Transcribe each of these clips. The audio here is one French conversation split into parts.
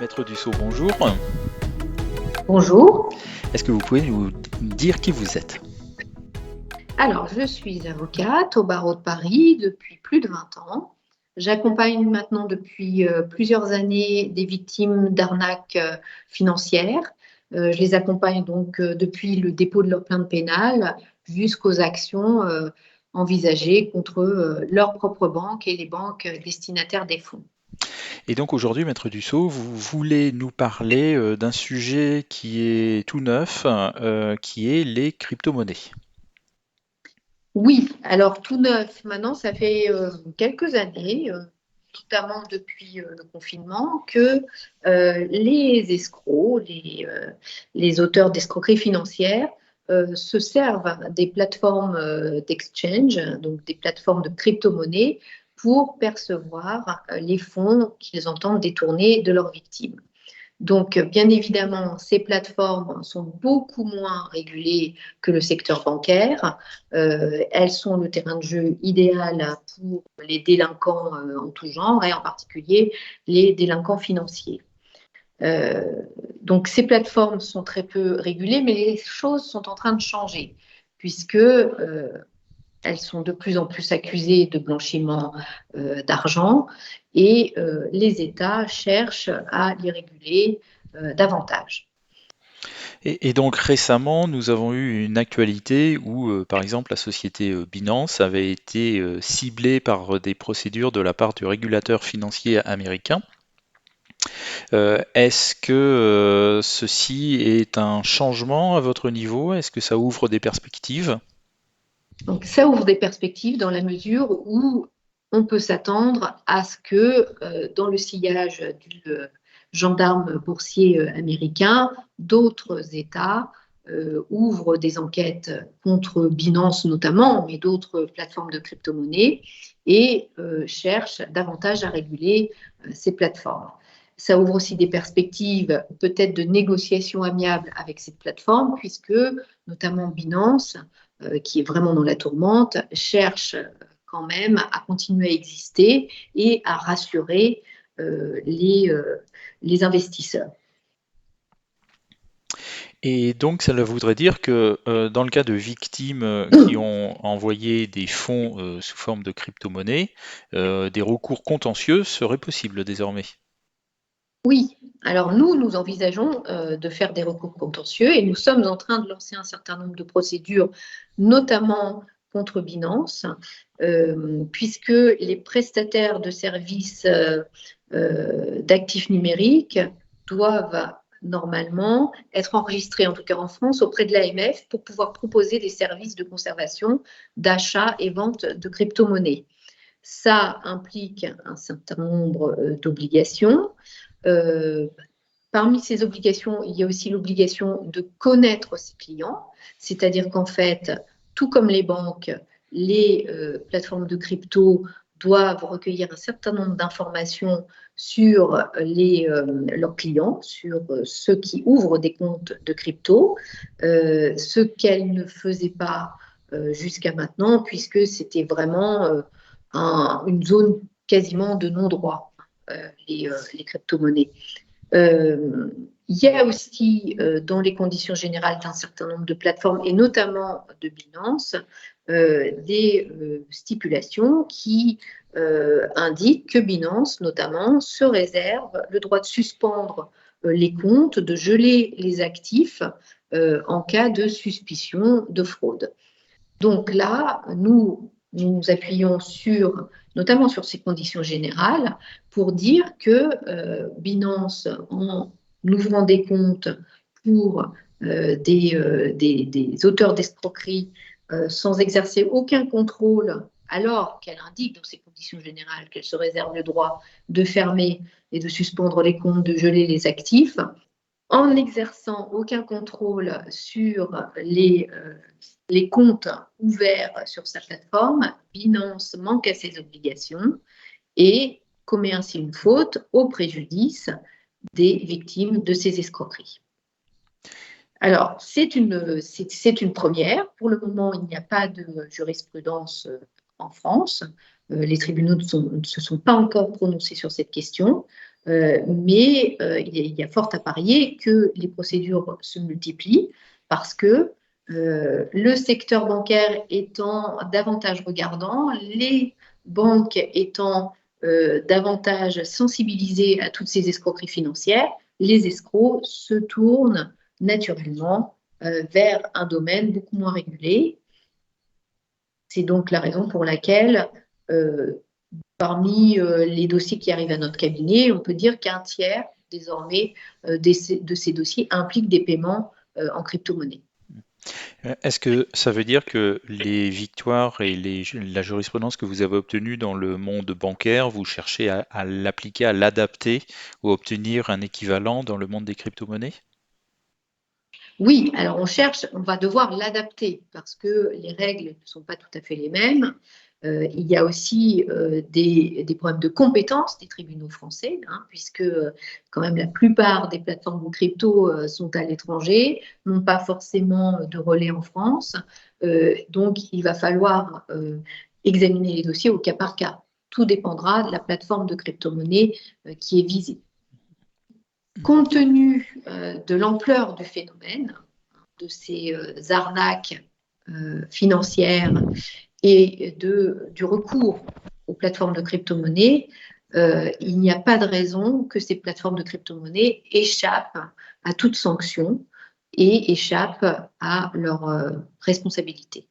Maître Dussault, bonjour. Bonjour. Est-ce que vous pouvez nous dire qui vous êtes? Alors, je suis avocate au barreau de Paris depuis plus de 20 ans. J'accompagne maintenant depuis plusieurs années des victimes d'arnaques financières. Je les accompagne donc depuis le dépôt de leur plainte pénale jusqu'aux actions envisagées contre leur propre banque et les banques destinataires des fonds. Et donc aujourd'hui, Maître Dussault, vous voulez nous parler d'un sujet qui est tout neuf, qui est les crypto-monnaies. Oui, alors tout neuf, maintenant, ça fait quelques années, notamment depuis le confinement, que les escrocs, les auteurs d'escroqueries financières, se servent des plateformes d'exchange, donc des plateformes de crypto-monnaie, pour percevoir les fonds qu'ils entendent détourner de leurs victimes. Donc, bien évidemment, ces plateformes sont beaucoup moins régulées que le secteur bancaire. Elles sont le terrain de jeu idéal pour les délinquants en tout genre et en particulier les délinquants financiers. Euh, donc, ces plateformes sont très peu régulées, mais les choses sont en train de changer puisque elles sont de plus en plus accusées de blanchiment d'argent et les États cherchent à les réguler davantage. Et donc récemment, nous avons eu une actualité où, par exemple, la société Binance avait été ciblée par des procédures de la part du régulateur financier américain. Est-ce que ceci est un changement à votre niveau? Est-ce que ça ouvre des perspectives? Donc ça ouvre des perspectives dans la mesure où on peut s'attendre à ce que dans le sillage du gendarme boursier américain, d'autres États ouvrent des enquêtes contre Binance notamment, mais d'autres plateformes de crypto-monnaie et cherchent davantage à réguler ces plateformes. Ça ouvre aussi des perspectives peut-être de négociations amiables avec cette plateforme, puisque notamment Binance, qui est vraiment dans la tourmente, cherche quand même à continuer à exister et à rassurer les investisseurs. Et donc, cela voudrait dire que dans le cas de victimes qui ont envoyé des fonds sous forme de crypto-monnaie, des recours contentieux seraient possibles désormais. Oui, alors nous envisageons de faire des recours contentieux et nous sommes en train de lancer un certain nombre de procédures, notamment contre Binance, puisque les prestataires de services d'actifs numériques doivent normalement être enregistrés, en tout cas en France, auprès de l'AMF pour pouvoir proposer des services de conservation, d'achat et vente de crypto-monnaies. Ça implique un certain nombre d'obligations. Euh, Parmi ces obligations, il y a aussi l'obligation de connaître ses clients, c'est-à-dire qu'en fait, tout comme les banques, les plateformes de crypto doivent recueillir un certain nombre d'informations sur leurs clients, sur ceux qui ouvrent des comptes de crypto, ce qu'elles ne faisaient pas jusqu'à maintenant, puisque c'était vraiment une zone quasiment de non-droit, les crypto-monnaies. Euh, il y a aussi, dans les conditions générales d'un certain nombre de plateformes, et notamment de Binance, des stipulations qui indiquent que Binance, notamment, se réserve le droit de suspendre les comptes, de geler les actifs en cas de suspicion de fraude. Donc là, nous nous appuyons notamment sur ces conditions générales pour dire que Binance, en ouvrant des comptes pour des auteurs d'escroquerie sans exercer aucun contrôle, alors qu'elle indique dans ces conditions générales qu'elle se réserve le droit de fermer et de suspendre les comptes, de geler les actifs, en n'exerçant aucun contrôle sur les comptes ouverts sur sa plateforme, Binance manque à ses obligations et commet ainsi une faute au préjudice des victimes de ces escroqueries. Alors, c'est une première. Pour le moment, il n'y a pas de jurisprudence en France. Les tribunaux ne se sont pas encore prononcés sur cette question. Mais il y a fort à parier que les procédures se multiplient parce que le secteur bancaire étant davantage regardant, les banques étant davantage sensibilisées à toutes ces escroqueries financières, les escrocs se tournent naturellement vers un domaine beaucoup moins régulé. C'est donc la raison pour laquelle, parmi les dossiers qui arrivent à notre cabinet, on peut dire qu'un tiers désormais de ces dossiers impliquent des paiements en crypto-monnaie. Est-ce que ça veut dire que les victoires et la jurisprudence que vous avez obtenue dans le monde bancaire, vous cherchez à l'appliquer, à l'adapter ou obtenir un équivalent dans le monde des crypto-monnaies? Oui, alors on va devoir l'adapter parce que les règles ne sont pas tout à fait les mêmes. Il y a aussi des problèmes de compétences des tribunaux français, hein, puisque quand même la plupart des plateformes de crypto sont à l'étranger, n'ont pas forcément de relais en France. Donc il va falloir examiner les dossiers au cas par cas. Tout dépendra de la plateforme de crypto-monnaie qui est visée. Compte tenu de l'ampleur du phénomène, de ces arnaques financières et du recours aux plateformes de crypto-monnaie, il n'y a pas de raison que ces plateformes de crypto-monnaie échappent à toute sanction et échappent à leurs responsabilités.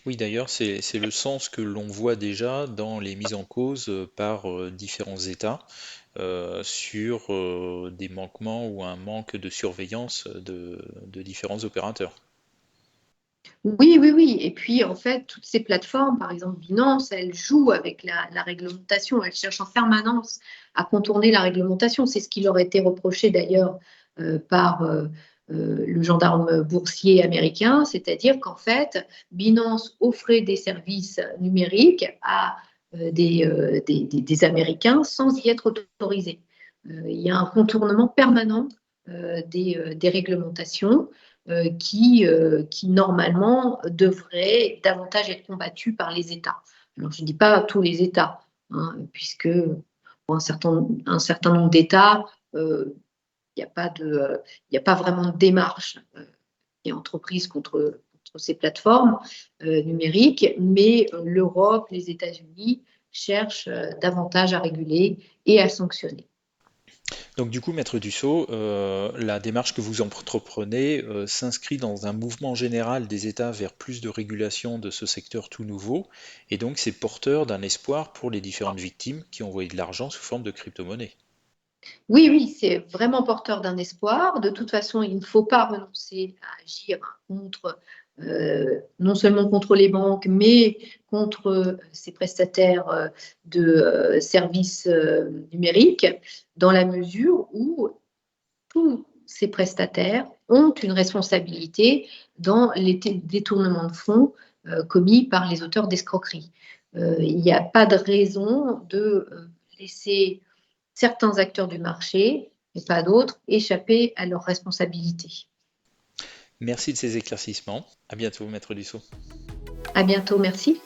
Oui, d'ailleurs, c'est le sens que l'on voit déjà dans les mises en cause par différents États sur des manquements ou un manque de surveillance de différents opérateurs. Oui, oui, oui. Et puis, en fait, toutes ces plateformes, par exemple Binance, elles jouent avec la réglementation. Elles cherchent en permanence à contourner la réglementation. C'est ce qui leur a été reproché d'ailleurs par le gendarme boursier américain, c'est-à-dire qu'en fait, Binance offrait des services numériques à des Américains sans y être autorisé. Il y a un contournement permanent des réglementations qui normalement devraient davantage être combattus par les États. Alors je ne dis pas tous les États, hein, puisque pour un certain nombre d'États, il n'y a pas vraiment de démarche qui est entreprise contre ces plateformes numériques, mais l'Europe, les États-Unis cherchent davantage à réguler et à sanctionner. Donc du coup, Maître Dussault, la démarche que vous entreprenez s'inscrit dans un mouvement général des États vers plus de régulation de ce secteur tout nouveau, et donc c'est porteur d'un espoir pour les différentes victimes qui ont envoyé de l'argent sous forme de crypto-monnaie. Oui, oui, c'est vraiment porteur d'un espoir. De toute façon, il ne faut pas renoncer à agir contre, non seulement contre les banques, mais contre ces prestataires de services numériques, dans la mesure où tous ces prestataires ont une responsabilité dans les détournements de fonds commis par les auteurs d'escroqueries. Il n'y a pas de raison de laisser certains acteurs du marché, et pas d'autres, échapper à leurs responsabilités. Merci de ces éclaircissements. À bientôt, Maître Dussault. À bientôt, merci.